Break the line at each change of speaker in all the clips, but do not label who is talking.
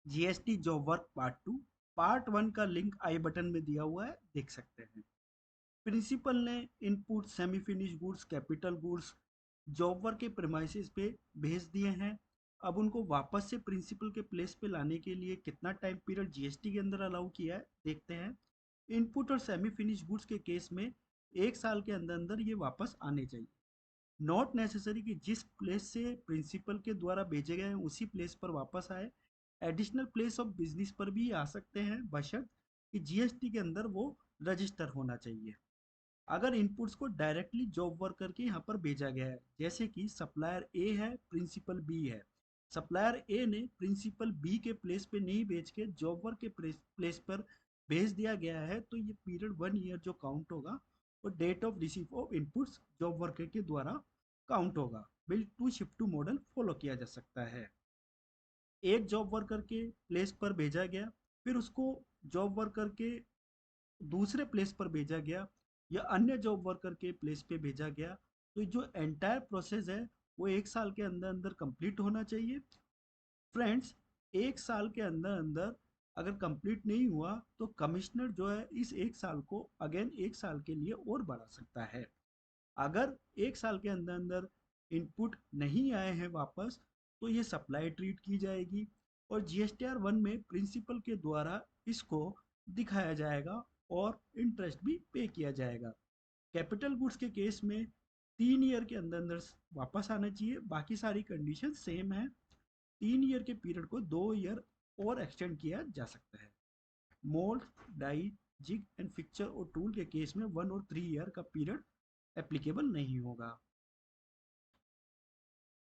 GST job work part 2 part 1 का link आई button में दिया हुआ है, देख सकते हैं। प्रिंसिपल ने input semi finish goods capital goods job work के प्रेमाइसिस पे भेज दिए हैं। अब उनको वापस से प्रिंसिपल के प्लेस पे लाने के लिए कितना टाइम पीरियड जीएसटी के अंदर अलाउ किया है, देखते हैं। इनपुट और सेमी फिनिश गुड्स के केस में 1 साल के अंदर अंदर ये वापस आने चाहिए। नॉट नेसेसरी कि जिस प्लेस से प्रिंसिपल के द्वारा भेजे गए हैं उसी प्लेस पर वापस आए। एडिशनल प्लेस ऑफ बिजनेस पर भी आ सकते हैं, बशर्त कि जीएसटी के अंदर वो रजिस्टर होना चाहिए। अगर इनपुट्स को डायरेक्टली जॉब वर्कर के यहाँ पर भेजा गया है, जैसे कि सप्लायर ए है, प्रिंसिपल बी है, सप्लायर ए ने प्रिंसिपल बी के प्लेस पे नहीं भेज के जॉब वर्क के प्लेस पर भेज दिया गया है, तो ये पीरियड 1 ईयर जो काउंट होगा वो date of receive of inputs job worker के द्वारा काउंट होगा। Build to shift to model follow किया जा सकता है। एक जॉब वर्कर के प्लेस पर भेजा गया, फिर उसको जॉब वर्कर के दूसरे प्लेस पर भेजा गया या अन्य जॉब वर्कर के प्लेस पे भेजा गया, तो जो एंटायर प्रोसेस है वो 1 साल के अंदर अंदर कंप्लीट होना चाहिए। फ्रेंड्स, 1 साल के अंदर अंदर अगर कंप्लीट नहीं हुआ तो कमिश्नर जो है इस 1 साल को अगेन 1 साल के लिए और बढ़ा सकता है। अगर 1 साल के अंदर अंदर इनपुट नहीं आए हैं वापस, तो ये सप्लाई ट्रीट की जाएगी और जीएसटीआर 1 में प्रिंसिपल के द्वारा इसको दिखाया जाएगा और इंटरेस्ट भी पे किया जाएगा। कैपिटल गुड्स के केस में 3 ईयर के अंदर अंदर वापस आना चाहिए, बाकी सारी कंडीशन सेम है। 3 ईयर के पीरियड को 2 ईयर और एक्सटेंड किया जा सकता है। Mould, die, jig and fixture और टूल के केस में 1 और 3 ईयर का पीरियड एप्लीकेबल नहीं होगा।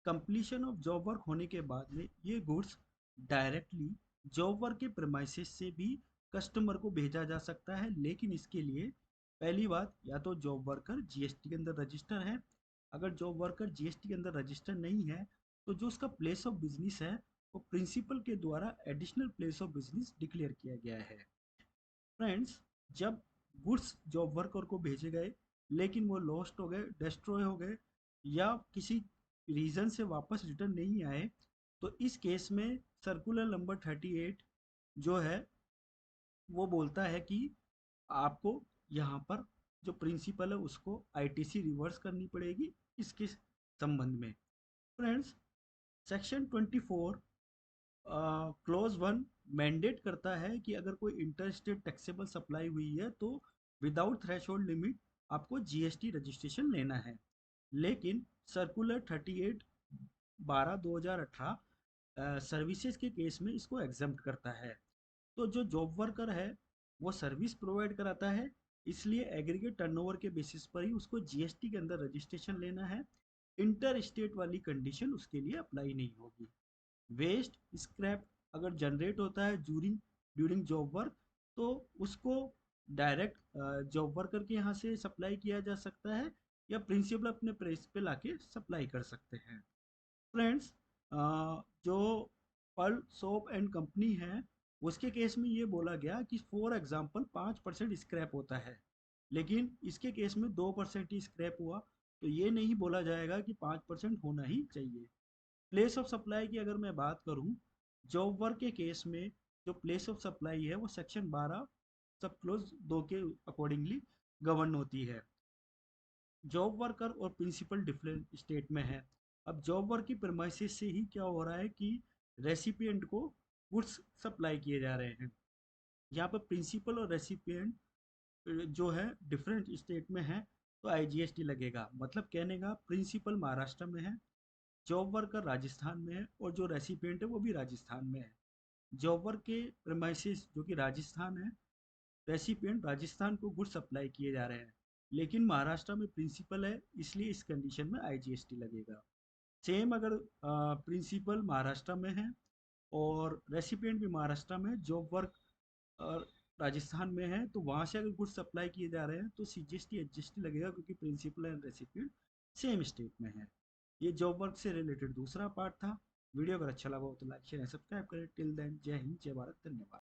कंप्लीशन ऑफ जॉब वर्क होने के बाद में ये गुड्स डायरेक्टली जॉब वर्क के प्रेमाइसिस से भी कस्टमर को भेजा जा सकता है, लेकिन इसके लिए पहली बात, या तो जॉब वर्कर जीएसटी के अंदर रजिस्टर है। अगर जॉब वर्कर जीएसटी के अंदर रजिस्टर नहीं है, तो जो उसका प्लेस ऑफ बिजनेस है वो प्रिंसिपल के द्वारा additional place of business declare किया गया है। फ्रेंड्स, जब गुड्स जॉब वर्कर को भेजे गए लेकिन वो लॉस्ट हो गए, डिस्ट्रॉय हो गए या किसी रीज़न से वापस रिटर्न नहीं आए, तो इस केस में सर्कुलर नंबर 38 जो है वो बोलता है कि आपको यहाँ पर जो प्रिंसिपल है उसको आईटीसी रिवर्स करनी पड़ेगी इसके संबंध में। फ्रेंड्स, सेक्शन 24 क्लोज 1 मैंडेट करता है कि अगर कोई इंटर स्टेट टैक्सेबल सप्लाई हुई है तो विदाउट थ्रेशोल्ड लिमिट आपको जीएसटी रजिस्ट्रेशन लेना है। लेकिन सर्कुलर 38 12/2018 सर्विसेज के केस में इसको एग्जम्प्ट करता है। तो जो जॉब वर्कर है वो सर्विस प्रोवाइड कराता है, इसलिए एग्रीगेट टर्नओवर के बेसिस पर ही उसको जीएसटी के अंदर रजिस्ट्रेशन लेना है। इंटर स्टेट वाली कंडीशन उसके लिए अप्लाई नहीं होगी। वेस्ट स्क्रैप अगर जनरेट होता है ड्यूरिंग ड्यूरिंग जॉब वर्क, तो उसको डायरेक्ट जॉब वर्कर के यहाँ से सप्लाई किया जा सकता है या प्रिंसिपल अपने प्रेस पे लाके सप्लाई कर सकते हैं। फ्रेंड्स, जो पर्ल सोप एंड कंपनी है उसके केस में ये बोला गया कि फॉर एग्जांपल 5% स्क्रैप होता है, लेकिन इसके केस में 2% ही स्क्रैप हुआ, तो ये नहीं बोला जाएगा कि 5% होना ही चाहिए। प्लेस ऑफ सप्लाई की अगर मैं बात करूं, जॉब वर्क के केस में जो प्लेस ऑफ सप्लाई है वो सेक्शन 12 सब क्लोज 2 के अकॉर्डिंगली गवर्न होती है। जॉब वर्कर और प्रिंसिपल डिफरेंट स्टेट में है। अब जॉब वर्क की प्रेमाइसिस से ही क्या हो रहा है कि रेसिपिएंट को गुड्स सप्लाई किए जा रहे हैं। यहाँ पर प्रिंसिपल और रेसिपिएंट जो है डिफरेंट स्टेट में है, तो आईजीएसटी लगेगा। मतलब कहने का प्रिंसिपल महाराष्ट्र में है, जॉब वर्कर राजस्थान में है और जो रेसिपिएंट है वो भी राजस्थान में है। जॉब वर्क के प्रेमाइसिस जो कि राजस्थान है, रेसिपिएंट राजस्थान को गुड्स सप्लाई किए जा रहे हैं, लेकिन महाराष्ट्र में प्रिंसिपल है, इसलिए इस कंडीशन में आईजीएसटी लगेगा। सेम अगर प्रिंसिपल महाराष्ट्र में है और रेसिपिएंट भी महाराष्ट्र में है, जॉब वर्क राजस्थान में है, तो वहाँ से अगर गुड्स सप्लाई किए जा रहे हैं तो सीजीएसटी एचजीएसटी लगेगा, क्योंकि principal and recipient same state में है। ये जॉब वर्क से रिलेटेड दूसरा पार्ट था। वीडियो अगर अच्छा लगा हो तो लाइक शेयर सब्सक्राइब करें। टिल देन, जय हिंद, जय भारत, धन्यवाद।